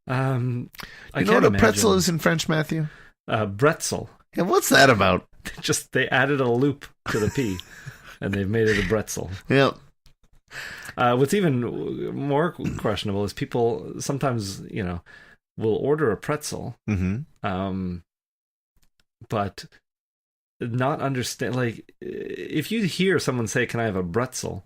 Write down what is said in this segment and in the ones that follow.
I You can't know what a imagine. pretzel is in French, Matthew? Bretzel. Yeah, what's that about? They added a loop to the P, and they've made it a bretzel. Yeah. What's even more questionable is people sometimes, will order a pretzel, but not understand. Like, if you hear someone say, "Can I have a bretzel?"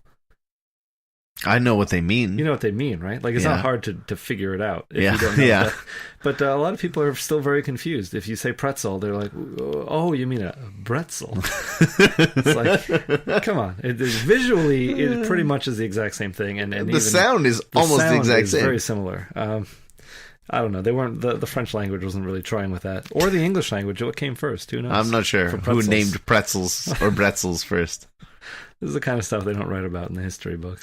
I know what they mean. You know what they mean, right? Like, it's not hard to figure it out if you don't know that. But a lot of people are still very confused. If you say pretzel, they're like, "Oh, you mean a bretzel?" It's like, come on. Visually, it pretty much is the exact same thing, and the even sound is almost the exact same. Very similar. I don't know. They weren't the French language wasn't really trying with that, or the English language. What came first? Who knows? I'm not sure who named pretzels or bretzels first. This is the kind of stuff they don't write about in the history books.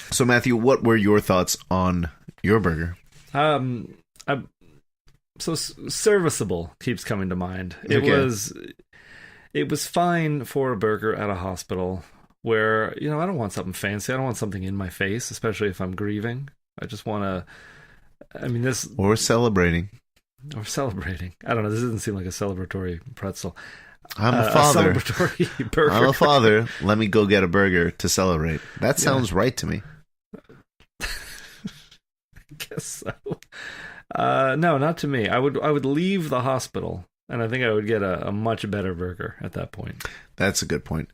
So, Matthew, what were your thoughts on your burger? So serviceable keeps coming to mind. It was fine for a burger at a hospital where, I don't want something fancy. I don't want something in my face, especially if I'm grieving. I just want to, Or celebrating. I don't know. This doesn't seem like a celebratory pretzel. I'm a father. A celebratory burger. I'm a father. Let me go get a burger to celebrate. That sounds right to me. I guess so. No, not to me. I would leave the hospital, and I think I would get a much better burger at that point. That's a good point.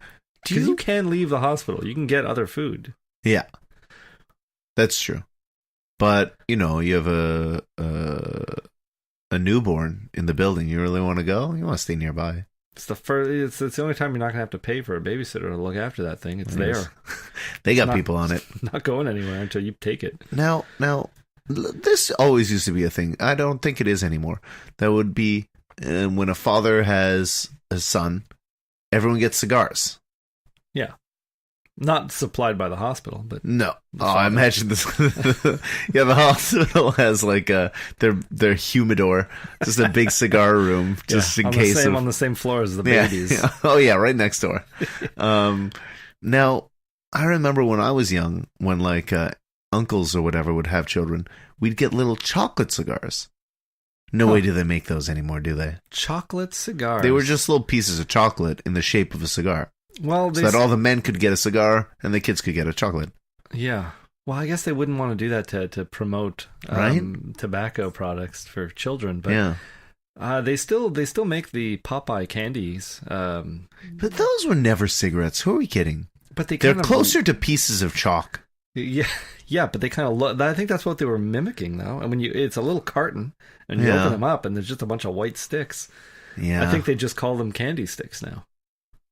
Because you can leave the hospital. You can get other food. Yeah. That's true. But, you have a newborn in the building. You really want to go? You want to stay nearby. It's the only time you're not going to have to pay for a babysitter to look after that thing. It's there. They got people on it. Not going anywhere until you take it. Now, this always used to be a thing. I don't think it is anymore. That would be when a father has a son, everyone gets cigars. Yeah. Not supplied by the hospital, but no. I imagine this. Yeah, the hospital has like their humidor, just a big cigar room, just in case. On the same floor as the babies. Yeah. Oh yeah, right next door. Now, I remember when I was young, when like uncles or whatever would have children, we'd get little chocolate cigars. No way do they make those anymore, do they? Chocolate cigars. They were just little pieces of chocolate in the shape of a cigar. Well, so that all the men could get a cigar and the kids could get a chocolate. Yeah. Well, I guess they wouldn't want to do that to promote tobacco products for children, but they still make the Popeye candies. But those were never cigarettes. Who are we kidding? But they're closer to pieces of chalk. Yeah, but they kind of look. I think that's what they were mimicking, though. And it's a little carton, and you open them up, and there's just a bunch of white sticks. Yeah, I think they just call them candy sticks now.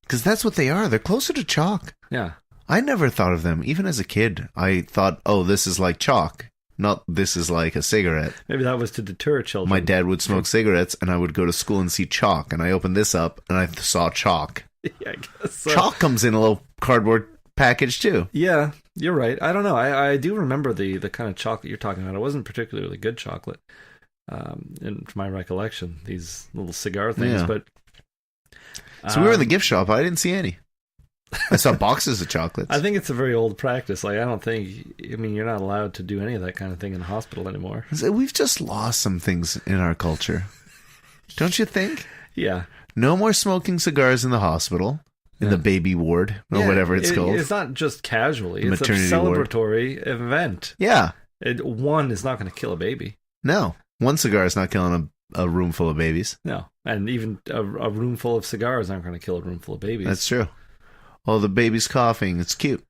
Because that's what they are. They're closer to chalk. Yeah. I never thought of them. Even as a kid, I thought, oh, this is like chalk. Not this is like a cigarette. Maybe that was to deter children. My dad would smoke cigarettes, and I would go to school and see chalk. And I opened this up, and I saw chalk. Yeah, I guess so. Chalk comes in a little cardboard package, too. Yeah, you're right. I don't know. I do remember the kind of chocolate you're talking about. It wasn't particularly good chocolate, in my recollection. These little cigar things, but... So we were in the gift shop. I didn't see any. I saw boxes of chocolates. I think it's a very old practice. Like, you're not allowed to do any of that kind of thing in the hospital anymore. We've just lost some things in our culture. Don't you think? Yeah. No more smoking cigars in the hospital, in the baby ward, or whatever it's called. It's not just casually. It's a celebratory event. Yeah. One is not going to kill a baby. No. One cigar is not killing a room full of babies. No. And even a room full of cigars aren't going to kill a room full of babies. That's true. Oh, the baby's coughing. It's cute.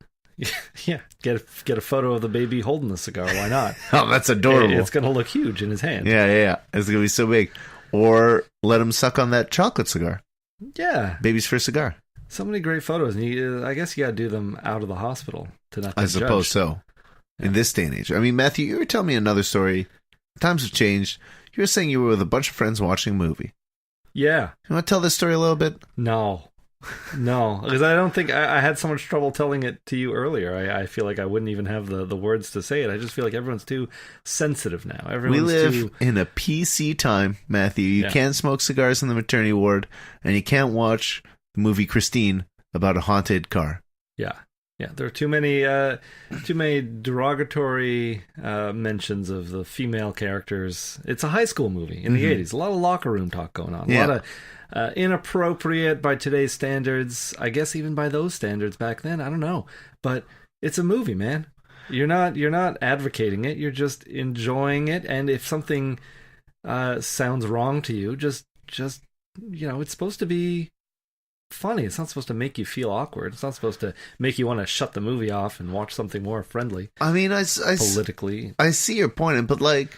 Yeah. Get a photo of the baby holding the cigar. Why not? Oh, that's adorable. It's going to look huge in his hand. Yeah. It's going to be so big. Or let him suck on that chocolate cigar. Yeah. Baby's first cigar. So many great photos. And I guess you got to do them out of the hospital to not be I suppose so. Yeah. In this day and age. I mean, Matthew, you were telling me another story. Times have changed. You were saying you were with a bunch of friends watching a movie. Yeah. You want to tell this story a little bit? No, because I don't think I had so much trouble telling it to you earlier. I feel like I wouldn't even have the words to say it. I just feel like everyone's too sensitive now. We live in a PC time, Matthew. You can't smoke cigars in the maternity ward, and you can't watch the movie Christine about a haunted car. Yeah. Yeah, there are too many derogatory mentions of the female characters. It's a high school movie in the 80s. A lot of locker room talk going on. A lot of inappropriate by today's standards. I guess even by those standards back then. I don't know. But it's a movie, man. You're not advocating it. You're just enjoying it. And if something sounds wrong to you, just it's supposed to be funny. It's not supposed to make you feel awkward. It's not supposed to make you want to shut the movie off and watch something more friendly. I mean, politically, I see your point, but like,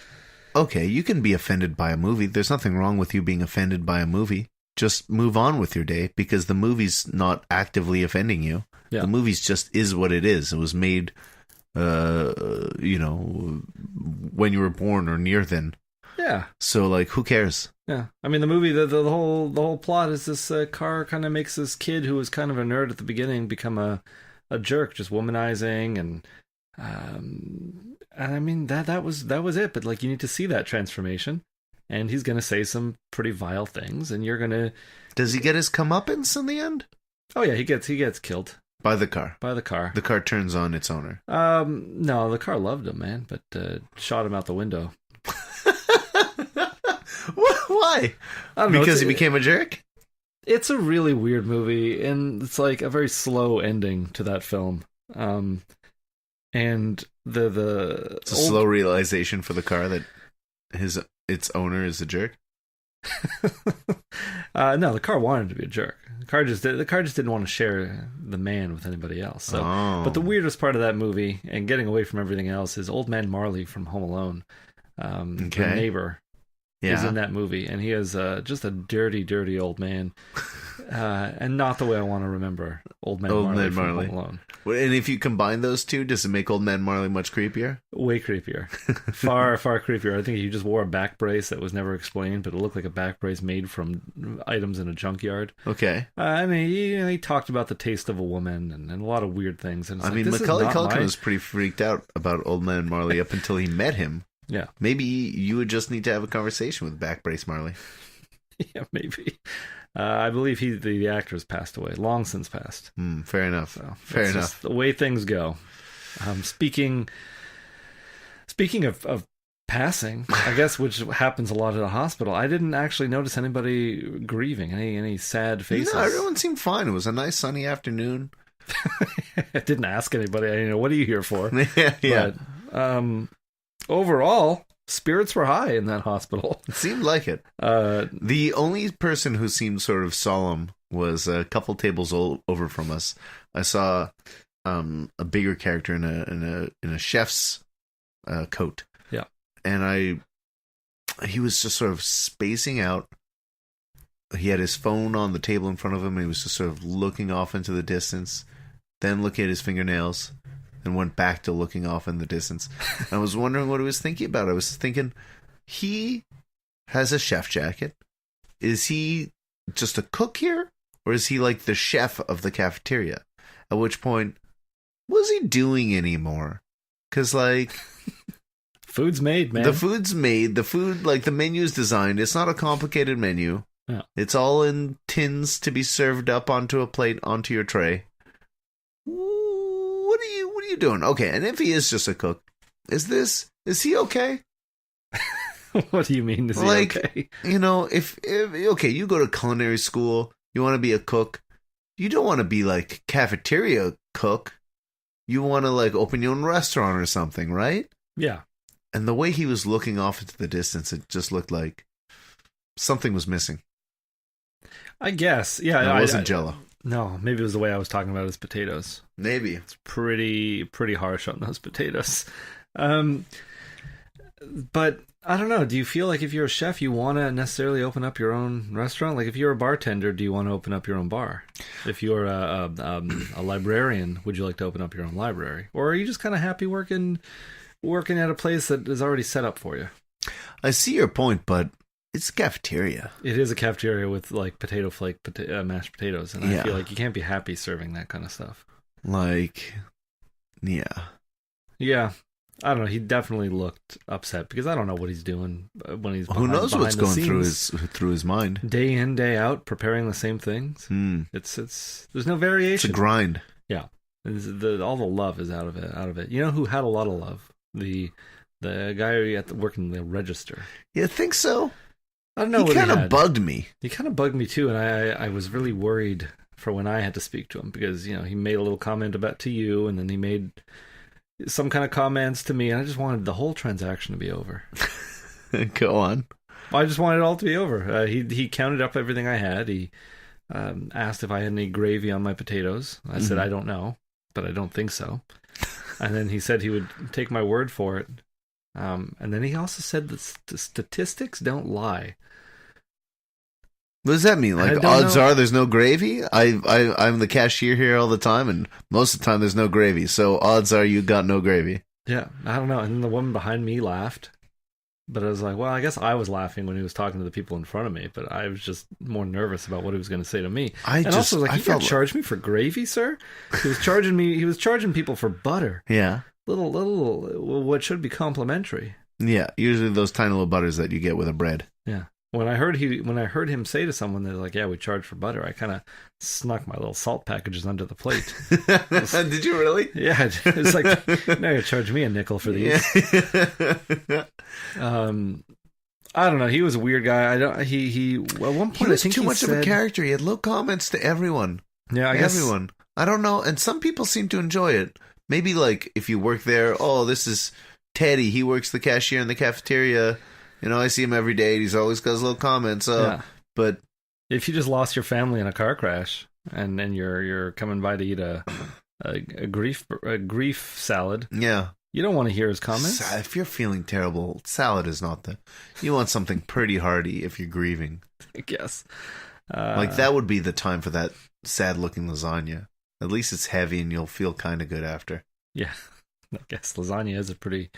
okay, you can be offended by a movie. There's nothing wrong with you being offended by a movie. Just move on with your day because the movie's not actively offending you. Yeah. The movie's just is what it is. It was made, when you were born or near then. Yeah. So, like, who cares? Yeah. I mean, the movie, the whole plot is this car kind of makes this kid who was kind of a nerd at the beginning become a jerk, just womanizing, and I mean that was it. But like, you need to see that transformation, and he's gonna say some pretty vile things, and you're gonna. Does he get his comeuppance in the end? Oh yeah, he gets killed by the car. By the car. The car turns on its owner. No, the car loved him, man, but shot him out the window. Why? I don't know. Because he became a jerk? It's a really weird movie, and it's like a very slow ending to that film. And it's a slow realization for the car that its owner is a jerk. No, the car wanted to be a jerk. The car just didn't want to share the man with anybody else. So, But the weirdest part of that movie, and getting away from everything else, is Old Man Marley from Home Alone. The neighbor is in that movie, and he is just a dirty, dirty old man, and not the way I want to remember Old Man Marley from Home Alone. And if you combine those two, does it make Old Man Marley much creepier? Way creepier. Far, far creepier. I think he just wore a back brace that was never explained, but it looked like a back brace made from items in a junkyard. Okay. I mean, he talked about the taste of a woman and a lot of weird things. And Macaulay Culkin was pretty freaked out about Old Man Marley up until he met him. Yeah. Maybe you would just need to have a conversation with Back Brace Marley. Yeah, maybe. I believe the actor has passed away, long since passed. Fair enough. So fair enough. The way things go. Speaking of passing, I guess, which happens a lot at a hospital, I didn't actually notice anybody grieving, any sad faces. No, everyone seemed fine. It was a nice sunny afternoon. I didn't ask anybody. What are you here for? Yeah. But, overall, spirits were high in that hospital. It seemed like it. The only person who seemed sort of solemn was a couple tables over from us. I saw a bigger character in a chef's coat. Yeah, and he was just sort of spacing out. He had his phone on the table in front of him, and he was just sort of looking off into the distance, then looking at his fingernails. And went back to looking off in the distance. I was wondering what he was thinking about. I was thinking, he has a chef jacket. Is he just a cook here? Or is he like the chef of the cafeteria? At which point, what's he doing anymore? Because, like... food's made, man. The food's made. The food, like, the menu's designed. It's not a complicated menu. Yeah. It's all in tins to be served up onto a plate, onto your tray. What are you doing? Okay, and if he is just a cook, is he okay? What do you mean? Is he okay? If you go to culinary school, you want to be a cook. You don't want to be like cafeteria cook. You want to like open your own restaurant or something, right? Yeah. And the way he was looking off into the distance, it just looked like something was missing. I guess, yeah. It wasn't Jell-O. No, maybe it was the way I was talking about his potatoes. Maybe. It's pretty harsh on those potatoes. But I don't know. Do you feel like if you're a chef, you want to necessarily open up your own restaurant? Like if you're a bartender, do you want to open up your own bar? If you're a librarian, would you like to open up your own library? Or are you just kind of happy working at a place that is already set up for you? I see your point, but it's a cafeteria. It is a cafeteria with like potato flake, mashed potatoes, and I feel like you can't be happy serving that kind of stuff. Like, yeah. Yeah. I don't know. He definitely looked upset because I don't know what he's doing when he's behind, who knows what's going scenes. through his mind. Day in, day out, preparing the same things. It's there's no variation. It's a grind. Yeah. All the love is out of it. You know who had a lot of love? The guy working the register. You think so? I don't know. He kind of bugged me. He kind of bugged me too, and I was really worried for when I had to speak to him, because he made a little comment to you, and then he made some kind of comments to me, and I just wanted the whole transaction to be over. Go on. I just wanted it all to be over. He counted up everything I had. He asked if I had any gravy on my potatoes. I said I don't know, but I don't think so. And then he said he would take my word for it. And then he also said that the statistics don't lie. What does that mean? Like, odds are there's no gravy? I'm the cashier here all the time, and most of the time there's no gravy. So odds are you got no gravy. Yeah, I don't know. And then the woman behind me laughed. But I was like, well, I guess I was laughing when he was talking to the people in front of me, but I was just more nervous about what he was going to say to me. Also, like, you can't charge me for gravy, sir? He was charging people for butter. Yeah. Little, what should be complimentary. Yeah, usually those tiny little butters that you get with a bread. Yeah. When I heard him say to someone, they're like, yeah, we charge for butter, I kind of snuck my little salt packages under the plate. Did you really? Yeah. It's like, now you charge me a nickel for these. Yeah. I don't know. He was a weird guy. He at one point, he was too much of a character. He had low comments to everyone. Yeah, I guess. Everyone. I don't know. And some people seem to enjoy it. Maybe like if you work there, this is Teddy. He works the cashier in the cafeteria. I see him every day. He's always got his little comments. But if you just lost your family in a car crash and you're coming by to eat a grief salad, yeah, you don't want to hear his comments. If you're feeling terrible, salad is not you want something pretty hearty if you're grieving. I guess. Like that would be the time for that sad-looking lasagna. At least it's heavy and you'll feel kind of good after. Yeah, I guess lasagna is a pretty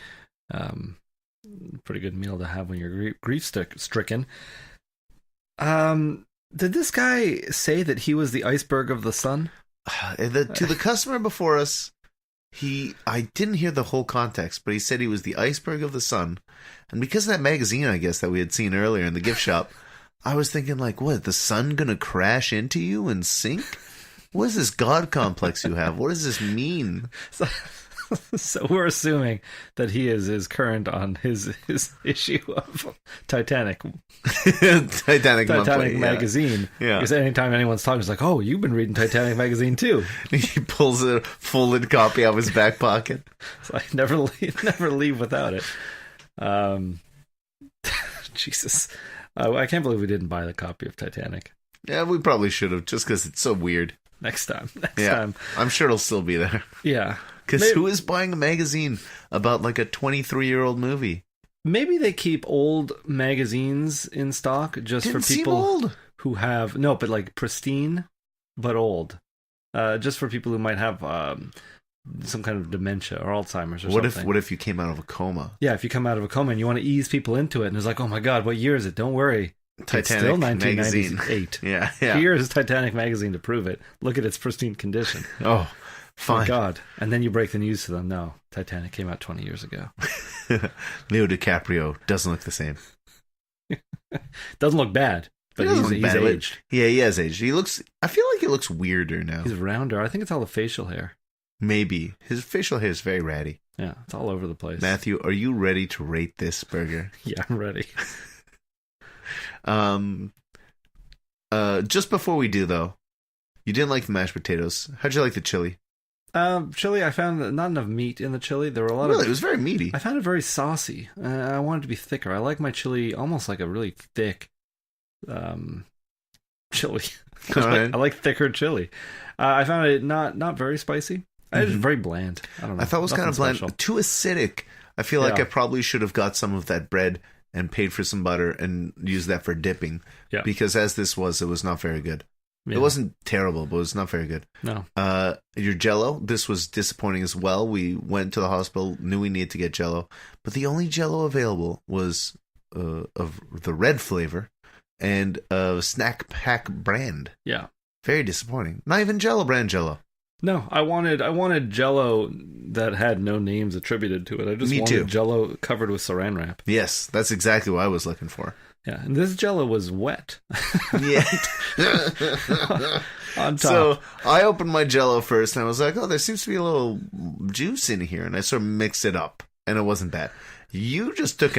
good meal to have when you're grief-stricken. Did this guy say that he was the iceberg of the sun? To the customer before us, I didn't hear the whole context, but he said he was the iceberg of the sun. And because of that magazine, I guess, that we had seen earlier in the gift shop, I was thinking, like, what, the sun gonna crash into you and sink? What is this God complex you have? What does this mean? So we're assuming that he is current on his issue of Titanic. Titanic magazine. Yeah. Because anytime anyone's talking, it's like, oh, you've been reading Titanic magazine too. He pulls a folded copy out of his back pocket. So I never leave without it. Jesus. I can't believe we didn't buy the copy of Titanic. Yeah, we probably should have, just because it's so weird. Next time. I'm sure it'll still be there. Yeah. Because who is buying a magazine about like a 23-year-old movie? Maybe they keep old magazines in stock just for people who have... No, but like pristine, but old. Just for people who might have some kind of dementia or Alzheimer's or something. What if you came out of a coma? Yeah, if you come out of a coma and you want to ease people into it, and it's like, oh my God, what year is it? Don't worry. Titanic it's still 1998. Yeah. Here is Titanic magazine to prove it. Look at its pristine condition. Oh, fine. My God. And then you break the news to them. No, Titanic came out 20 years ago. Leo DiCaprio doesn't look the same. Doesn't look bad, but he's aged. Yeah, he has aged. I feel like he looks weirder now. He's rounder. I think it's all the facial hair. Maybe. His facial hair is very ratty. Yeah, it's all over the place. Matthew, are you ready to rate this burger? Yeah, I'm ready. Just before we do, though, you didn't like the mashed potatoes. How'd you like the chili? Chili, I found not enough meat in the chili. There were a lot it was very meaty. I found it very saucy. I wanted it to be thicker. I like my chili almost like a really thick chili. Right. I like thicker chili. I found it not very spicy. It was very bland. I don't know. I thought it was kind of bland. Too acidic. I feel like I probably should have got some of that bread and paid for some butter and used that for dipping. Yeah. Because as this was, it was not very good. Yeah. It wasn't terrible, but it was not very good. No. Your Jell-O, this was disappointing as well. We went to the hospital, knew we needed to get Jell-O, but the only Jell-O available was of the red flavor and a snack pack brand. Yeah. Very disappointing. Not even Jell-O brand Jell-O. No, I wanted Jell-O that had no names attributed to it. I just wanted Jell-O covered with saran wrap. Yes, that's exactly what I was looking for. Yeah, and this Jell-O was wet. Yeah. On top. So I opened my Jell-O first, and I was like, "Oh, there seems to be a little juice in here," and I sort of mixed it up, and it wasn't bad. You just took